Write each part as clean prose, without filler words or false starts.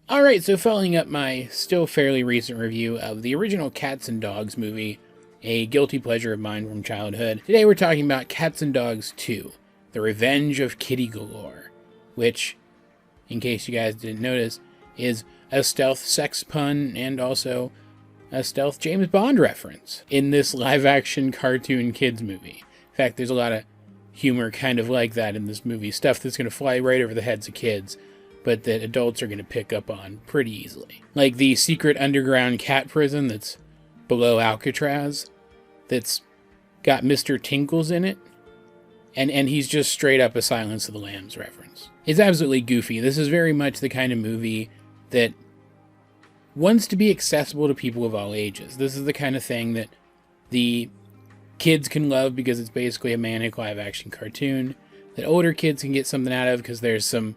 Alright, so following up my still fairly recent review of the original Cats and Dogs movie, a guilty pleasure of mine from childhood, today we're talking about Cats and Dogs 2, The Revenge of Kitty Galore, which, in case you guys didn't notice, is a stealth sex pun and also a stealth James Bond reference in this live-action cartoon kids movie. In fact, there's a lot of humor kind of like that in this movie, stuff that's going to fly right over the heads of kids, but that adults are going to pick up on pretty easily. Like the secret underground cat prison that's below Alcatraz, that's got Mr. Tinkles in it, and he's just straight up a Silence of the Lambs reference. It's absolutely goofy. This is very much the kind of movie that wants to be accessible to people of all ages. This is the kind of thing that the kids can love because it's basically a manic live-action cartoon, that older kids can get something out of because there's some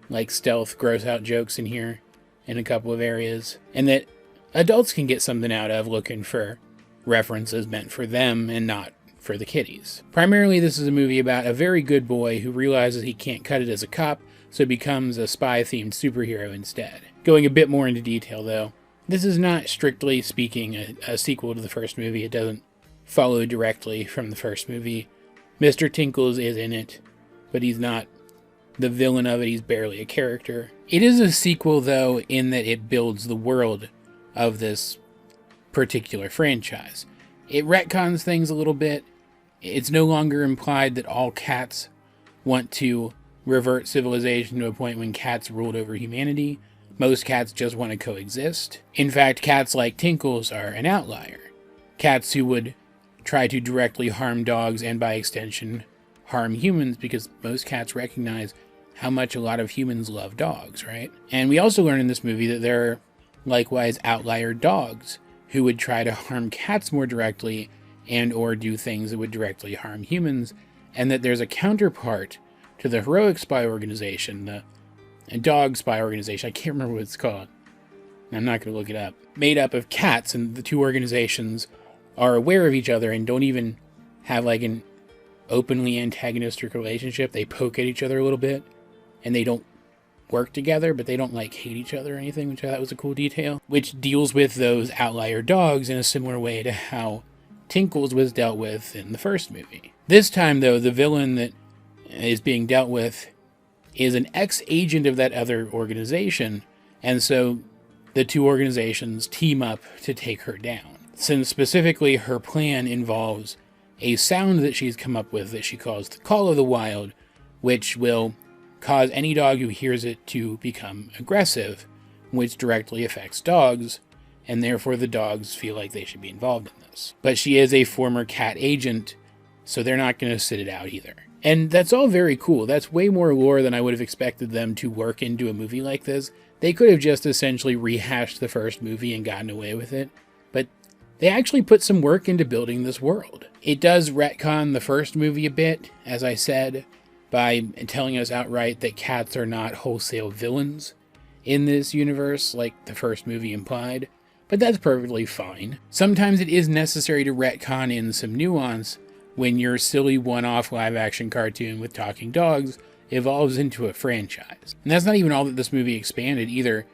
like stealth, gross out jokes in here in a couple of areas, and that adults can get something out of looking for references meant for them and not for the kiddies. Primarily, this is a movie about a very good boy who realizes he can't cut it as a cop, so becomes a spy-themed superhero instead. Going a bit more into detail, though, this is not, strictly speaking, a sequel to the first movie. It doesn't follow directly from the first movie. Mr. Tinkles is in it, but he's not the villain of it. He's barely a character. It is a sequel, though, in that it builds the world of this particular franchise. It retcons things a little bit. It's no longer implied that all cats want to revert civilization to a point when cats ruled over humanity. Most cats just want to coexist. In fact, cats like Tinkles are an outlier. Cats who would try to directly harm dogs and, by extension, harm humans, because most cats recognize how much a lot of humans love dogs, right? And we also learn in this movie that there are likewise outlier dogs who would try to harm cats more directly and or do things that would directly harm humans, and that there's a counterpart to the heroic spy organization, the dog spy organization, I can't remember what it's called, I'm not going to look it up, made up of cats, and the two organizations are aware of each other and don't even have like an openly antagonistic relationship. They poke at each other a little bit, and they don't work together, but they don't like hate each other or anything, which I thought was a cool detail, which deals with those outlier dogs in a similar way to how Tinkles was dealt with in the first movie. This time, though, the villain that is being dealt with is an ex-agent of that other organization, and so the two organizations team up to take her down. Since specifically her plan involves a sound that she's come up with that she calls the Call of the Wild, which will cause any dog who hears it to become aggressive, which directly affects dogs, and therefore the dogs feel like they should be involved in this. But she is a former cat agent, so they're not going to sit it out either. And that's all very cool. That's way more lore than I would have expected them to work into a movie like this. They could have just essentially rehashed the first movie and gotten away with it, but they actually put some work into building this world. It does retcon the first movie a bit, as I said, by telling us outright that cats are not wholesale villains in this universe, like the first movie implied, but that's perfectly fine. Sometimes it is necessary to retcon in some nuance when your silly one-off live-action cartoon with talking dogs evolves into a franchise. And that's not even all that this movie expanded either.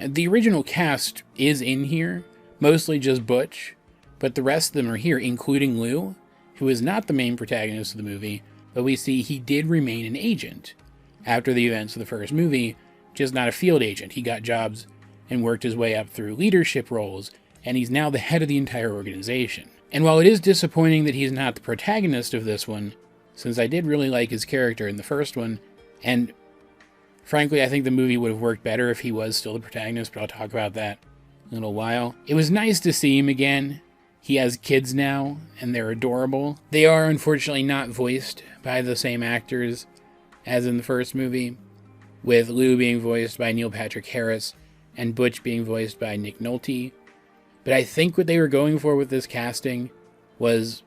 The original cast is in here, mostly just Butch, but the rest of them are here, including Lou, who is not the main protagonist of the movie, but we see he did remain an agent after the events of the first movie, just not a field agent. He got jobs and worked his way up through leadership roles, and he's now the head of the entire organization. And while it is disappointing that he's not the protagonist of this one, since I did really like his character in the first one, and frankly I think the movie would have worked better if he was still the protagonist, but I'll talk about that in a little while. It was nice to see him again. He has kids now, and they're adorable. They are unfortunately not voiced by the same actors as in the first movie, with Lou being voiced by Neil Patrick Harris and Butch being voiced by Nick Nolte. But I think what they were going for with this casting was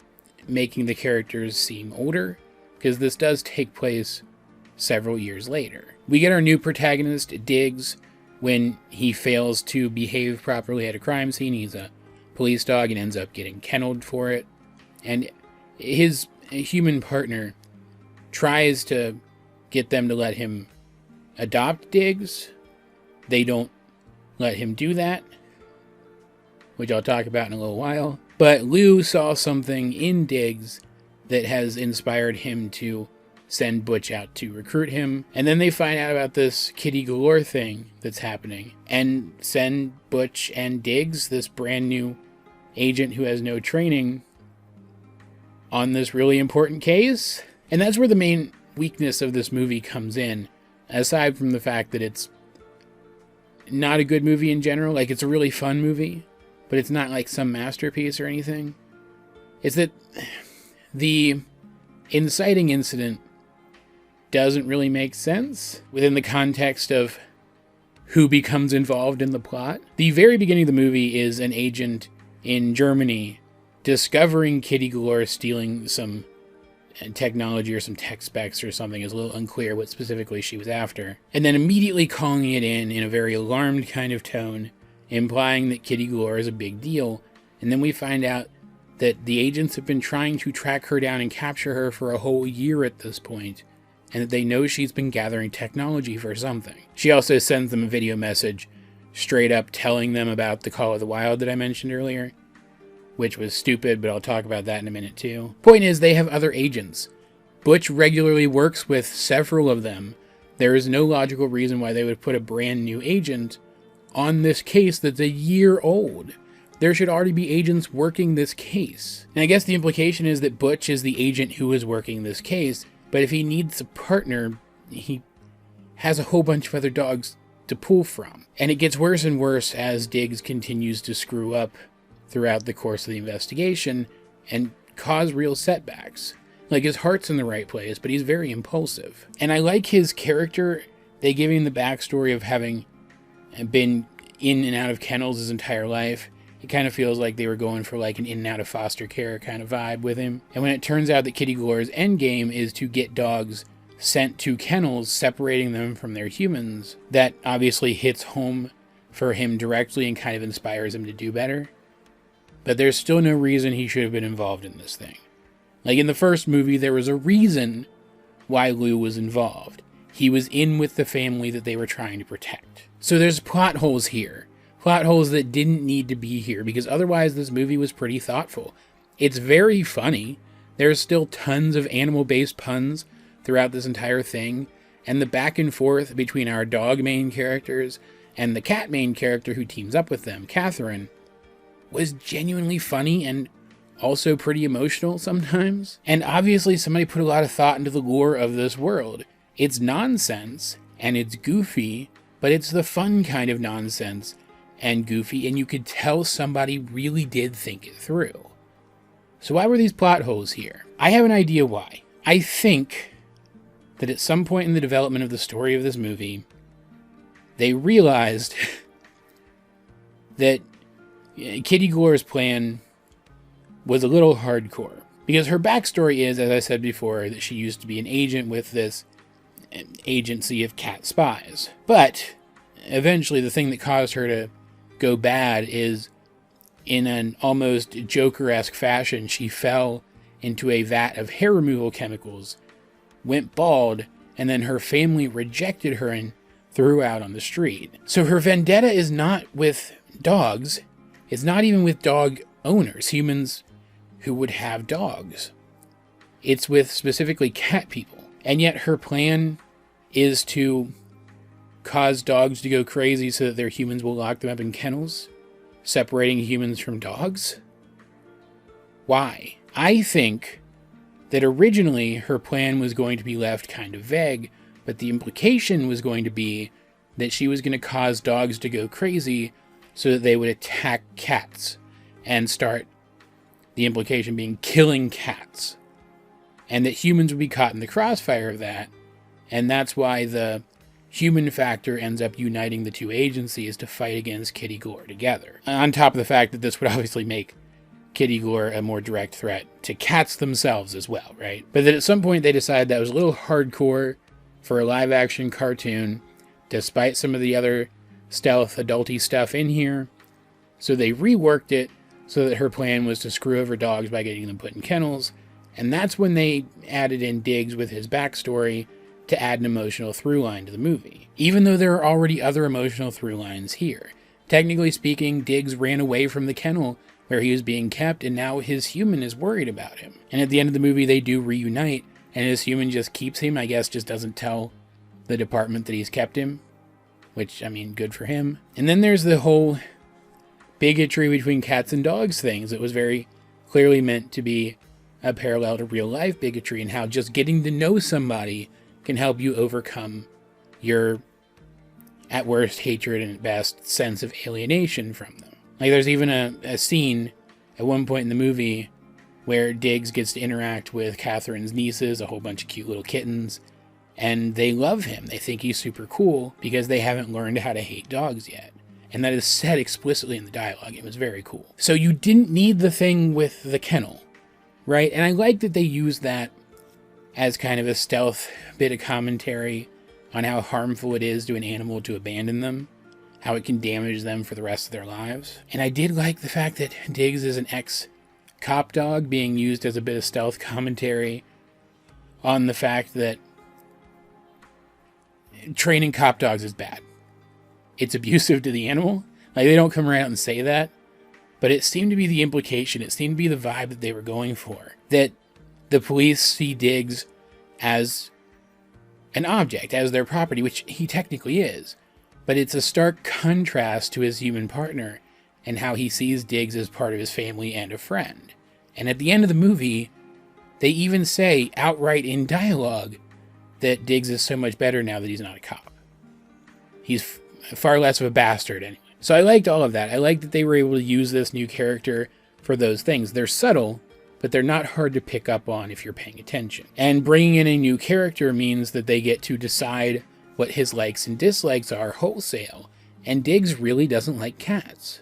making the characters seem older, because this does take place several years later. We get our new protagonist, Diggs, when he fails to behave properly at a crime scene. He's a police dog and ends up getting kennelled for it. And his human partner tries to get them to let him adopt Diggs. They don't let him do that, which I'll talk about in a little while. But Lou saw something in Diggs that has inspired him to send Butch out to recruit him. And then they find out about this Kitty Galore thing that's happening and send Butch and Diggs, this brand new agent who has no training, on this really important case. And that's where the main weakness of this movie comes in, aside from the fact that it's not a good movie in general. Like, it's a really fun movie, but it's not like some masterpiece or anything. It's that the inciting incident doesn't really make sense within the context of who becomes involved in the plot. The very beginning of the movie is an agent in Germany discovering Kitty Galore stealing some technology or some tech specs or something. It's a little unclear what specifically she was after. And then immediately calling it in a very alarmed kind of tone, implying that Kitty Galore is a big deal. And then we find out that the agents have been trying to track her down and capture her for a whole year at this point, and that they know she's been gathering technology for something. She also sends them a video message straight up telling them about the Call of the Wild that I mentioned earlier, which was stupid, but I'll talk about that in a minute too. Point is, they have other agents. Butch regularly works with several of them. There is no logical reason why they would put a brand new agent on this case that's a year old. There should already be agents working this case. And I guess the implication is that Butch is the agent who is working this case, but if he needs a partner, he has a whole bunch of other dogs to pull from. And it gets worse and worse as Diggs continues to screw up throughout the course of the investigation and cause real setbacks. Like, his heart's in the right place, but he's very impulsive. And I like his character. They give him the backstory of having been in and out of kennels his entire life. It kind of feels like they were going for like an in and out of foster care kind of vibe with him. And when it turns out that Kitty Galore's endgame is to get dogs sent to kennels, separating them from their humans, that obviously hits home for him directly and kind of inspires him to do better. But there's still no reason he should have been involved in this thing. Like in the first movie, there was a reason why Lou was involved. He was in with the family that they were trying to protect. So there's plot holes here. Plot holes that didn't need to be here, because otherwise this movie was pretty thoughtful. It's very funny. There's still tons of animal-based puns throughout this entire thing, and the back and forth between our dog main characters and the cat main character who teams up with them, Catherine, was genuinely funny and also pretty emotional sometimes. And obviously somebody put a lot of thought into the lore of this world. It's nonsense, and it's goofy, but it's the fun kind of nonsense and goofy, and you could tell somebody really did think it through. So why were these plot holes here? I have an idea why. I think that at some point in the development of the story of this movie, they realized that Kitty Galore's plan was a little hardcore. Because her backstory is, as I said before, that she used to be an agent with this agency of cat spies. But eventually the thing that caused her to go bad is, in an almost Joker-esque fashion, she fell into a vat of hair removal chemicals, went bald, and then her family rejected her and threw her out on the street. So her vendetta is not with dogs. It's not even with dog owners, humans who would have dogs. It's with specifically cat people. And yet her plan is to cause dogs to go crazy so that their humans will lock them up in kennels, separating humans from dogs? Why? I think that originally her plan was going to be left kind of vague, but the implication was going to be that she was going to cause dogs to go crazy so that they would attack cats and start, the implication being, killing cats. And that humans would be caught in the crossfire of that, and that's why the human factor ends up uniting the two agencies to fight against Kitty Galore together. On top of the fact that this would obviously make Kitty Galore a more direct threat to cats themselves as well, right? But then at some point they decided that was a little hardcore for a live-action cartoon, despite some of the other stealth, adulty stuff in here. So they reworked it so that her plan was to screw over dogs by getting them put in kennels, and that's when they added in Diggs with his backstory to add an emotional through line to the movie. Even though there are already other emotional through lines here. Technically speaking, Diggs ran away from the kennel where he was being kept, and now his human is worried about him. And at the end of the movie, they do reunite, and his human just keeps him, I guess, just doesn't tell the department that he's kept him, which, I mean, good for him. And then there's the whole bigotry between cats and dogs things. It was very clearly meant to be a parallel to real life bigotry, and how just getting to know somebody can help you overcome your, at worst, hatred and at best, sense of alienation from them. Like, there's even a scene at one point in the movie where Diggs gets to interact with Catherine's nieces, a whole bunch of cute little kittens, and they love him. They think he's super cool because they haven't learned how to hate dogs yet. And that is said explicitly in the dialogue. It was very cool. So you didn't need the thing with the kennel, right? And I like that they used that as kind of a stealth bit of commentary on how harmful it is to an animal to abandon them, how it can damage them for the rest of their lives. And I did like the fact that Diggs is an ex-cop dog being used as a bit of stealth commentary on the fact that training cop dogs is bad. It's abusive to the animal. Like, they don't come right out and say that, but it seemed to be the implication. It seemed to be the vibe that they were going for. That the police see Diggs as an object, as their property, which he technically is. But it's a stark contrast to his human partner and how he sees Diggs as part of his family and a friend. And at the end of the movie, they even say outright in dialogue that Diggs is so much better now that he's not a cop. He's far less of a bastard anyway. So I liked all of that. I liked that they were able to use this new character for those things. They're subtle, but they're not hard to pick up on if you're paying attention. And bringing in a new character means that they get to decide what his likes and dislikes are wholesale. And Diggs really doesn't like cats.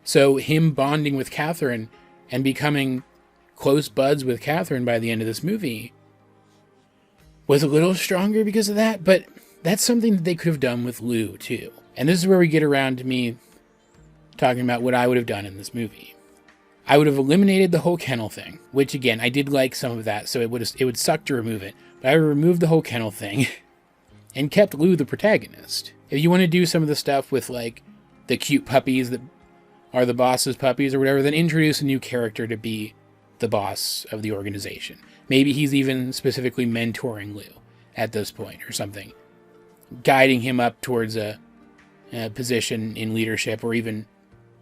So him bonding with Catherine and becoming close buds with Catherine by the end of this movie was a little stronger because of that, but that's something that they could have done with Lou too. And this is where we get around to me talking about what I would have done in this movie. I would have eliminated the whole kennel thing, which again, I did like some of that, so it would suck to remove it. But I would remove the whole kennel thing and kept Lou the protagonist. If you want to do some of the stuff with, like, the cute puppies that are the boss's puppies or whatever, then introduce a new character to be the boss of the organization. Maybe he's even specifically mentoring Lou at this point or something, guiding him up towards a position in leadership, or even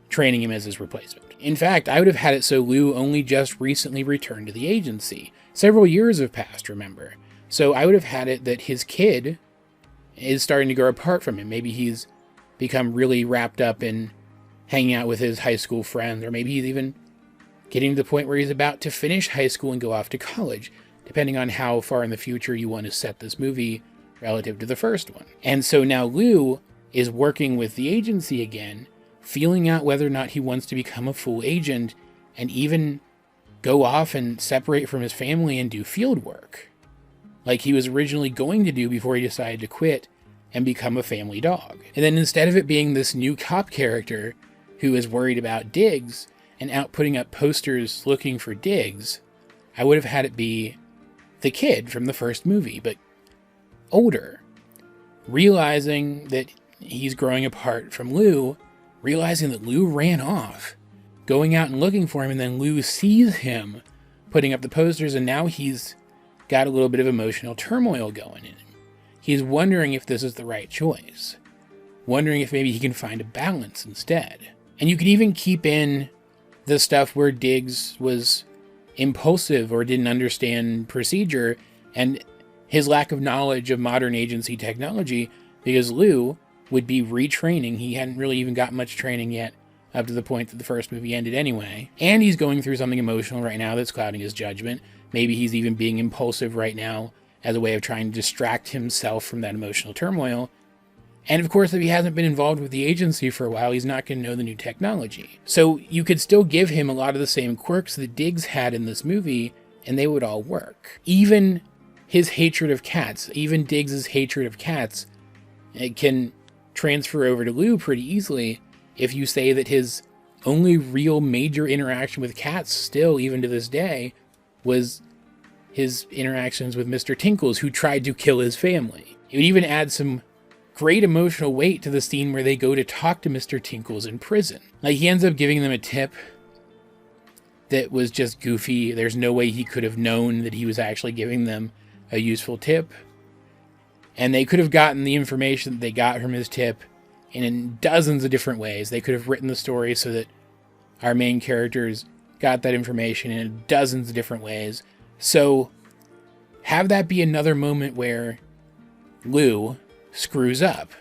training him as his replacement. In fact, I would have had it so Lou only just recently returned to the agency. Several years have passed, remember. So I would have had it that his kid is starting to grow apart from him. Maybe he's become really wrapped up in hanging out with his high school friends, or maybe he's even getting to the point where he's about to finish high school and go off to college, depending on how far in the future you want to set this movie relative to the first one. And so now Lou is working with the agency again, feeling out whether or not he wants to become a full agent and even go off and separate from his family and do field work, like he was originally going to do before he decided to quit and become a family dog. And then instead of it being this new cop character who is worried about Diggs and out putting up posters looking for Diggs, I would have had it be the kid from the first movie, but older, realizing that he's growing apart from Lou, realizing that Lou ran off, going out and looking for him, and then Lou sees him putting up the posters, and now he's got a little bit of emotional turmoil going in him. He's wondering if this is the right choice, wondering if maybe he can find a balance instead. And you could even keep in the stuff where Diggs was impulsive or didn't understand procedure and his lack of knowledge of modern agency technology, because Lou would be retraining. He hadn't really even got much training yet up to the point that the first movie ended anyway. And he's going through something emotional right now that's clouding his judgment. Maybe he's even being impulsive right now as a way of trying to distract himself from that emotional turmoil. And of course, if he hasn't been involved with the agency for a while, he's not going to know the new technology. So you could still give him a lot of the same quirks that Diggs had in this movie, and they would all work. Even his hatred of cats, even Diggs' hatred of cats, it can transfer over to Lou pretty easily if you say that his only real major interaction with cats still, even to this day, was his interactions with Mr. Tinkles, who tried to kill his family. It would even add some great emotional weight to the scene where they go to talk to Mr. Tinkles in prison. Like, he ends up giving them a tip that was just goofy. There's no way he could have known that he was actually giving them a useful tip. And they could have gotten the information that they got from his tip in dozens of different ways. They could have written the story so that our main characters got that information in dozens of different ways. So have that be another moment where Lou screws up,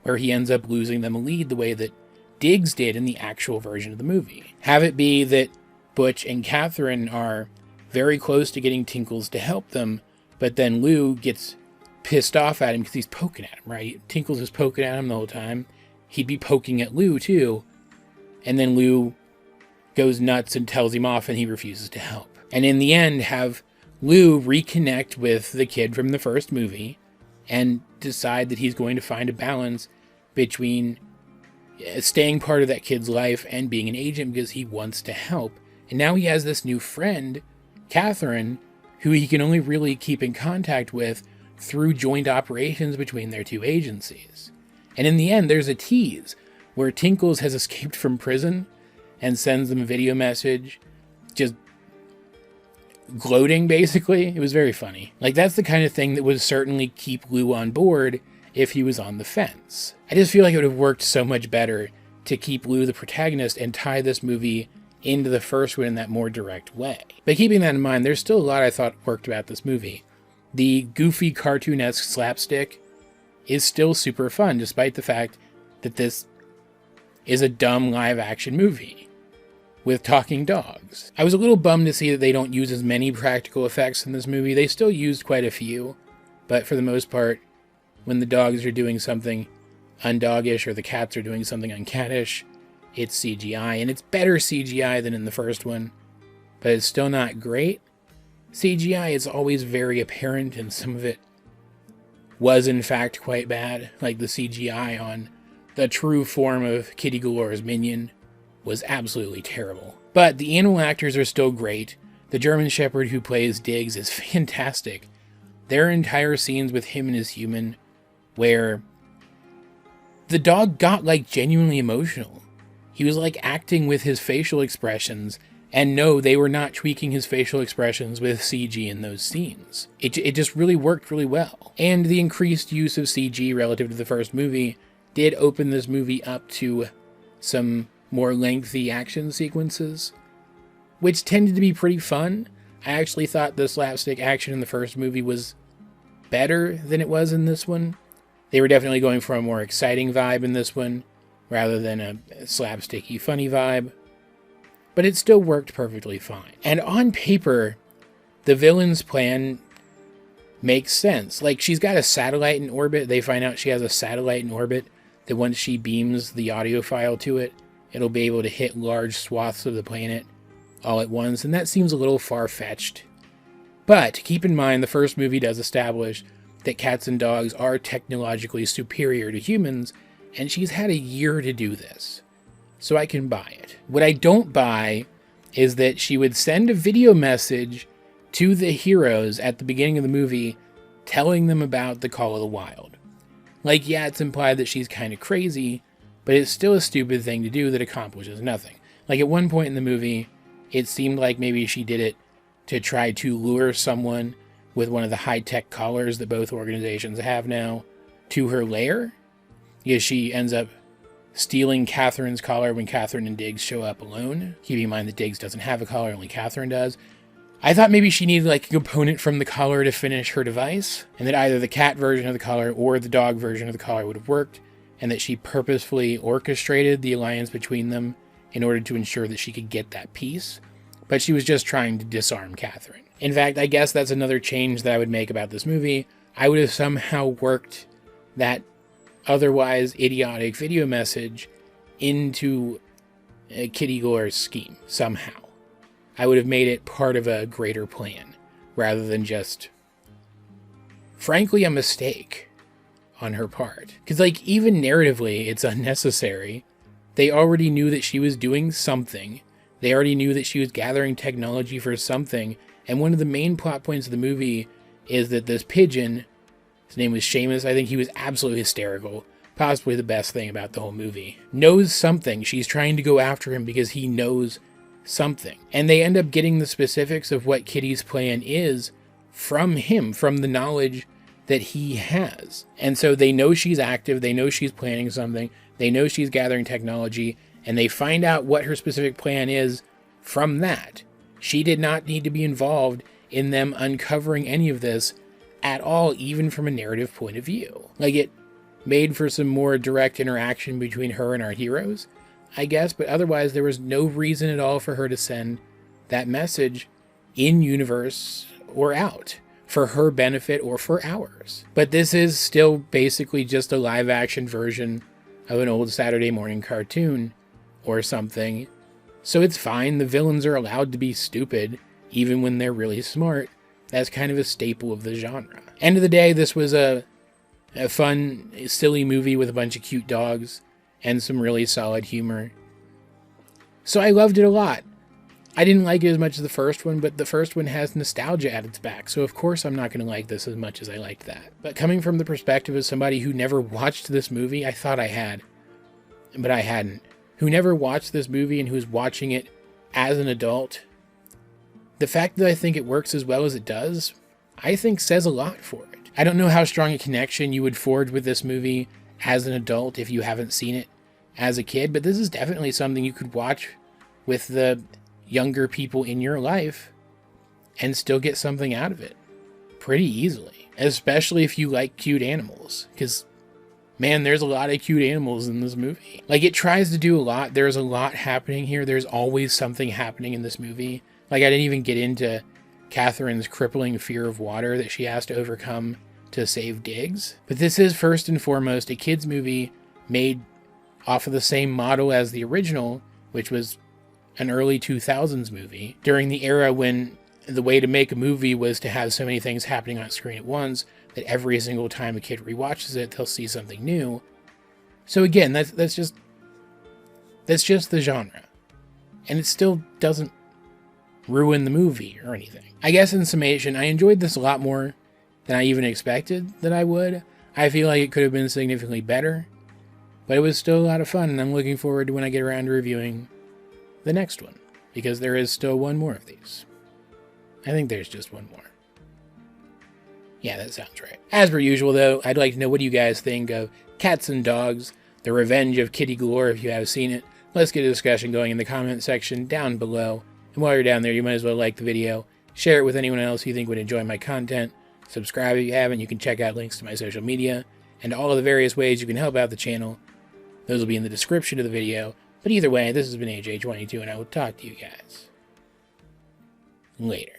where he ends up losing them a lead the way that Diggs did in the actual version of the movie. Have it be that Butch and Catherine are very close to getting Tinkles to help them, but then Lou gets pissed off at him because he's poking at him, right? Tinkles is poking at him the whole time. He'd be poking at Lou too. And then Lou goes nuts and tells him off and he refuses to help. And in the end, have Lou reconnect with the kid from the first movie and decide that he's going to find a balance between staying part of that kid's life and being an agent because he wants to help. And now he has this new friend, Catherine, who he can only really keep in contact with through joint operations between their two agencies. And in the end, there's a tease where Tinkles has escaped from prison and sends them a video message, just gloating, basically. It was very funny. Like, that's the kind of thing that would certainly keep Lou on board if he was on the fence. I just feel like it would have worked so much better to keep Lou the protagonist and tie this movie into the first one in that more direct way. But keeping that in mind, there's still a lot I thought worked about this movie. The goofy cartoon-esque slapstick is still super fun, despite the fact that this is a dumb live-action movie with talking dogs. I was a little bummed to see that they don't use as many practical effects in this movie. They still used quite a few, but for the most part, when the dogs are doing something undoggish or the cats are doing something uncatish, it's CGI, and it's better CGI than in the first one, but it's still not great. CGI is always very apparent, and some of it was in fact quite bad, like the CGI on the true form of Kitty Galore's minion was absolutely terrible. But the animal actors are still great. The German Shepherd who plays Diggs is fantastic. There are entire scenes with him and his human where the dog got like genuinely emotional. He was like acting with his facial expressions, and no, they were not tweaking his facial expressions with CG in those scenes. It just really worked really well. And the increased use of CG relative to the first movie did open this movie up to some more lengthy action sequences, which tended to be pretty fun. I actually thought the slapstick action in the first movie was better than it was in this one. They were definitely going for a more exciting vibe in this one, rather than a slapsticky funny vibe. But it still worked perfectly fine. And on paper, the villain's plan makes sense. Like, she's got a satellite in orbit. They find out she has a satellite in orbit that once she beams the audio file to it, it'll be able to hit large swaths of the planet all at once. And that seems a little far-fetched. But keep in mind, the first movie does establish that cats and dogs are technologically superior to humans, and she's had a year to do this. So I can buy it. What I don't buy is that she would send a video message to the heroes at the beginning of the movie telling them about the Call of the Wild. Like, yeah, it's implied that she's kind of crazy, but it's still a stupid thing to do that accomplishes nothing. Like, at one point in the movie, it seemed like maybe she did it to try to lure someone with one of the high-tech collars that both organizations have now to her lair, because she ends up stealing Catherine's collar when Catherine and Diggs show up alone. Keeping in mind that Diggs doesn't have a collar, only Catherine does. I thought maybe she needed like a component from the collar to finish her device, and that either the cat version of the collar or the dog version of the collar would have worked, and that she purposefully orchestrated the alliance between them in order to ensure that she could get that piece. But she was just trying to disarm Catherine. In fact, I guess that's another change that I would make about this movie. I would have somehow worked that otherwise idiotic video message into Kitty Galore's scheme somehow. I would have made it part of a greater plan rather than just, frankly, a mistake on her part. Because, like, even narratively, it's unnecessary. They already knew that she was doing something. They already knew that she was gathering technology for something. And one of the main plot points of the movie is that this pigeon His name was Seamus. I think he was absolutely hysterical. Possibly the best thing about the whole movie. Knows something. She's trying to go after him because he knows something. And they end up getting the specifics of what Kitty's plan is from him, from the knowledge that he has. And so they know she's active. They know she's planning something. They know she's gathering technology. And they find out what her specific plan is from that. She did not need to be involved in them uncovering any of this at all, even from a narrative point of view. Like, it made for some more direct interaction between her and our heroes, I guess, but otherwise there was no reason at all for her to send that message in universe or out for her benefit or for ours. But this is still basically just a live action version of an old Saturday morning cartoon or something. So it's fine. The villains are allowed to be stupid even when they're really smart. That's kind of a staple of the genre. End of the day, this was a fun, silly movie with a bunch of cute dogs and some really solid humor. So I loved it a lot. I didn't like it as much as the first one, but the first one has nostalgia at its back, so of course I'm not going to like this as much as I liked that. But coming from the perspective of somebody who never watched this movie, I thought I had, but I hadn't. Who never watched this movie and who's watching it as an adult, the fact that I think it works as well as it does, I think says a lot for it. I don't know how strong a connection you would forge with this movie as an adult if you haven't seen it as a kid, but this is definitely something you could watch with the younger people in your life and still get something out of it pretty easily, especially if you like cute animals, because man, there's a lot of cute animals in this movie. Like, it tries to do a lot. There's a lot happening here. There's always something happening in this movie. Like, I didn't even get into Catherine's crippling fear of water that she has to overcome to save Diggs. But this is first and foremost a kids movie made off of the same model as the original, which was an early 2000s movie, during the era when the way to make a movie was to have so many things happening on screen at once that every single time a kid rewatches it, they'll see something new. So again, that's just the genre. And it still doesn't ruin the movie or anything. I guess in summation, I enjoyed this a lot more than I even expected that I would. I feel like it could have been significantly better, but it was still a lot of fun, and I'm looking forward to when I get around to reviewing the next one, because there is still one more of these. I think there's just one more. Yeah, that sounds right. As per usual, though, I'd like to know what do you guys think of Cats and Dogs, The Revenge of Kitty Galore, if you have seen it. Let's get a discussion going in the comment section down below. And while you're down there, you might as well like the video, share it with anyone else you think would enjoy my content, subscribe if you haven't. You can check out links to my social media, and all of the various ways you can help out the channel. Those will be in the description of the video. But either way, this has been AJ22, and I will talk to you guys later.